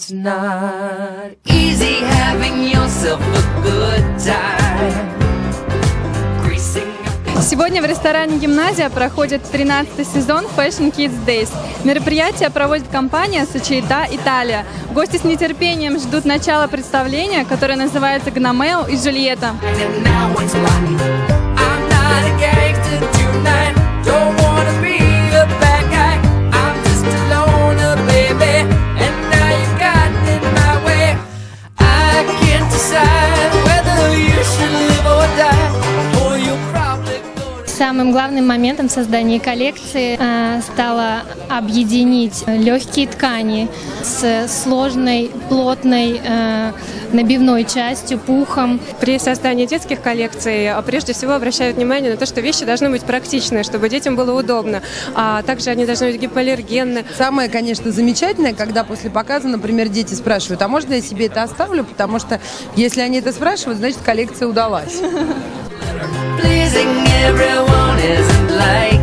it's not easy having yourself a good time. Сегодня в ресторане «Гимназия» проходит 13-й сезон Fashion Kids Days. Мероприятие проводит компания Società Italia. Гости с нетерпением ждут начала представления, которое называется «Гномео и Джульетта». Самым главным моментом создания коллекции стало объединить легкие ткани с сложной, плотной набивной частью, пухом. При создании детских коллекций прежде всего обращают внимание на то, что вещи должны быть практичные, чтобы детям было удобно, а также они должны быть гипоаллергенны. Самое, конечно, замечательное, когда после показа, например, дети спрашивают, а можно я себе это оставлю, потому что если они это спрашивают, значит коллекция удалась. Pleasing everyone isn't like